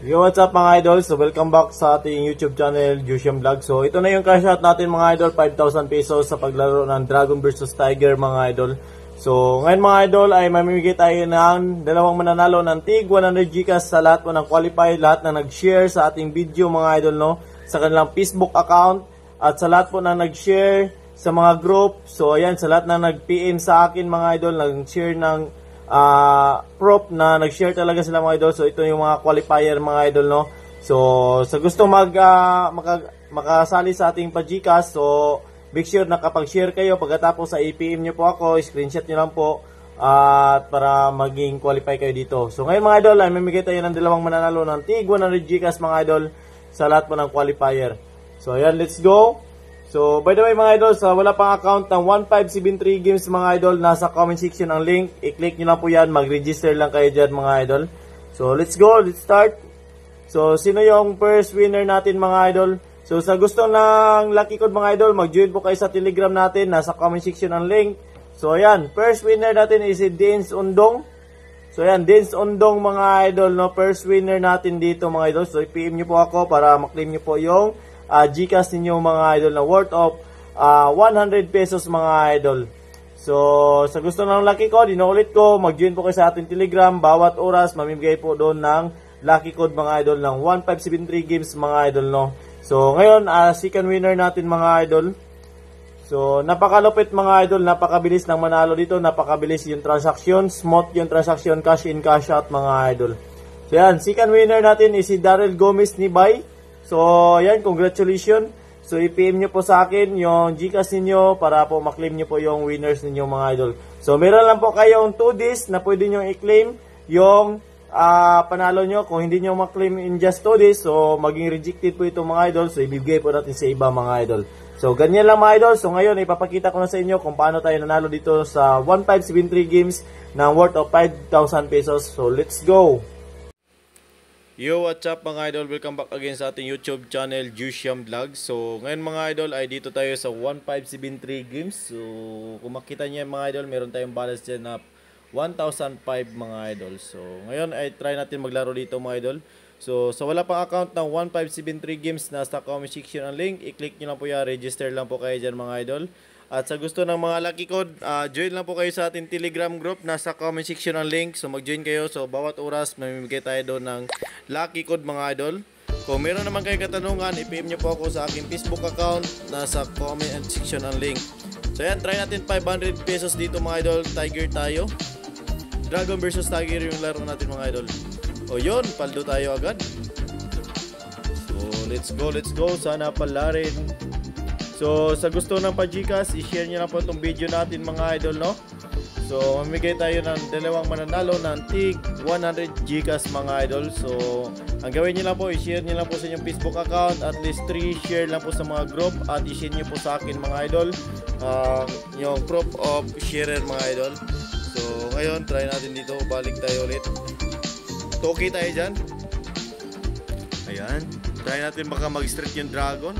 Yo, what's up mga idol? So, welcome back sa ating YouTube channel, Jusium Vlog. So, ito na yung cash out natin mga idol, 5,000 pesos sa paglaro ng Dragon vs Tiger mga idol. So, ngayon mga idol ay mamimigay tayo ng dalawang mananalo ng tig 100 GCash sa lahat po ng qualified, lahat na nag-share sa ating video mga idol, no? Sa kanilang Facebook account at sa lahat po na nag-share sa mga group. So, ayan, sa lahat na nag-PM sa akin mga idol, nag-share ng prop na nag-share talaga sila mga idol. So ito yung mga qualifier mga idol, no. So sa gusto makasali sa ating pa-GCash, so make sure na kapag share kayo, pagkatapos sa IPM nyo po ako, screenshot nyo lang po para maging qualify kayo dito. So ngayon mga idol ay mamigay tayo ng dalawang mananalo ng tig 100 GCash mga idol sa lahat po ng qualifier. So ayan, let's go. So, by the way mga idol, sa wala pang account ng 1573 games mga idol, nasa comment section ang link. I-click nyo lang po yan, mag-register lang kayo dyan mga idol. So, let's go, let's start. So, sino yung first winner natin mga idol? So, sa gusto ng lucky code mga idol, mag-join po kayo sa Telegram natin, nasa comment section ang link. So, ayan, first winner natin is si Dins Undong. So, ayan, Dins Undong mga idol, no? First winner natin dito mga idol. So, i-PM nyo po ako para maklaim nyo po yung GCash ninyo mga idol na worth of 100 pesos mga idol. So sa gusto ng lucky code, inuulit ko, mag-join po kayo sa ating Telegram. Bawat oras mamimigay po doon ng lucky code mga idol ng 1573 games mga idol, no. So ngayon second winner natin mga idol. So napakalupit mga idol, napakabilis ng manalo dito, napakabilis yung transaction, smooth yung transaction, cash in cash out mga idol. So yan, second winner natin is si Daryl Gomez Nibay. So, ayan, congratulations. So, i-PM nyo po sa akin yung GCash ninyo para po maklaim nyo po yung winners ninyo mga idol. So, meron lang po kayong 2 days na pwede nyo i-claim yung panalo nyo. Kung hindi nyo maklaim in just 2 days, so maging rejected po ito mga idol. So, ibibigay po natin sa iba mga idol. So, ganyan lang mga idol. So, ngayon, ipapakita ko na sa inyo kung paano tayo nanalo dito sa 1573 games ng worth of 5,000 pesos. So, let's go! Yo, what's up mga idol? Welcome back again sa ating YouTube channel, Jusium Vlog. So, ngayon mga idol ay dito tayo sa 1573 games. So, kung makita niyo mga idol, meron tayong balance dyan na 1,005 mga idol. So, ngayon ay try natin maglaro dito mga idol. So, sa wala pang account ng 1573 games, nasa comment section ang link. I-click nyo lang po yan, register lang po kayo dyan mga idol. At sa gusto ng mga lucky code, join lang po kayo sa ating Telegram group. Nasa comment section ang link. So mag-join kayo. So bawat oras mamimigay tayo doon ng lucky code mga idol. Kung meron naman kayong katanungan, i-PM nyo po ako sa aking Facebook account. Nasa comment section ang link. So yan, try natin 500 pesos dito mga idol. Tiger tayo. Dragon vs Tiger yung laro natin mga idol. O yun, paldo tayo agad. So let's go. Sana pala rin. So, sa gusto ng pa-GCash, i-share nyo lang po itong video natin mga idol, no? So, mamigay tayo ng dalawang mananalo ng tig 100 GCash mga idol. So, ang gawin nyo lang po, i-share nyo lang po sa inyong Facebook account. At least 3 share lang po sa mga group. At i-share nyo po sa akin mga idol yung proof of sharer mga idol. So, ngayon, try natin dito. Balik tayo ulit. Toki tayo dyan. Ayan. Try natin baka mag-street yung dragon.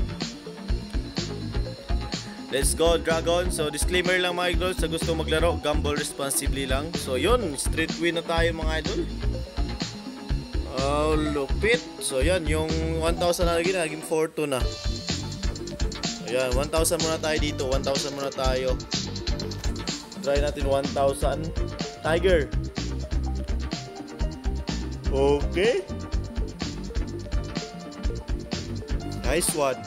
Let's go Dragon. So disclaimer lang mga idol, sa gusto maglaro, gamble responsibly lang. So yun, straight win na tayo mga idol. Lupit. So yan, yung 1,000 na lagi na, naging 4,200 na. Ayan, 1,000 muna tayo dito. 1,000 muna tayo. Try natin 1,000. Tiger. Okay. Nice one.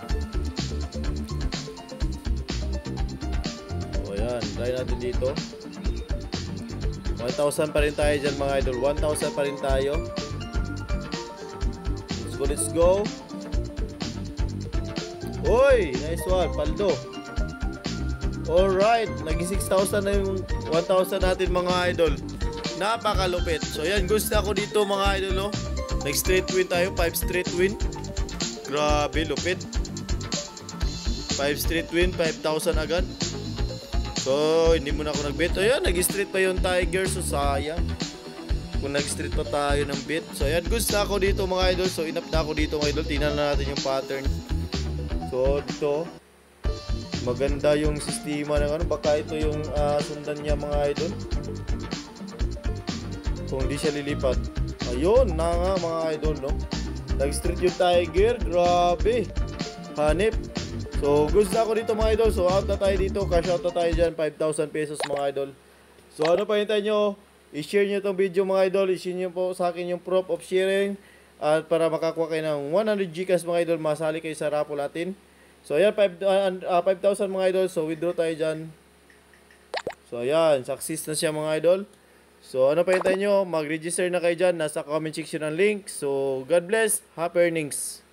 Ayan, try natin dito. 1,000 pa rin tayo dyan mga idol. 1,000 pa rin tayo. Let's go. Uy, nice one, paldo. Alright, naging 6,000 na yung 1,000 natin mga idol. Napakalupit. So yan, gusto ako dito mga idol, no? Next straight win tayo, 5 straight win. Grabe, lupit. 5 straight win, 5,000 agad. So, hindi muna ako nag-bet. Ayan, nag-street pa yung Tiger. So, sayang. Kung nag-street pa tayo ng bet. So, ayan, gusto ako dito mga idol. So, inap na ako dito mga idol. Tingnan na natin yung pattern. So, dito. Maganda yung sistema ng ano. Baka ito yung sundan niya mga idol. Kung hindi siya lilipat. Ayun na nga mga idol, no? Nag-street yung Tiger. Grabe. Hanip. So, goods na ako dito mga idol. So, out na tayo dito. Cash out na tayo dyan. 5,000 pesos mga idol. So, ano pa hintay nyo? I-share nyo itong video mga idol. I-share nyo po sa akin yung proof of sharing. At para makakuha kayo ng 100 Gcash mga idol. Masali kayo sa raffle natin. So, ayan. 5,000 mga idol. So, withdraw tayo dyan. So, ayan. Success na siya mga idol. So, ano pa hintay nyo? Mag-register na kayo dyan. Nasa comment section ang link. So, God bless. Happy earnings.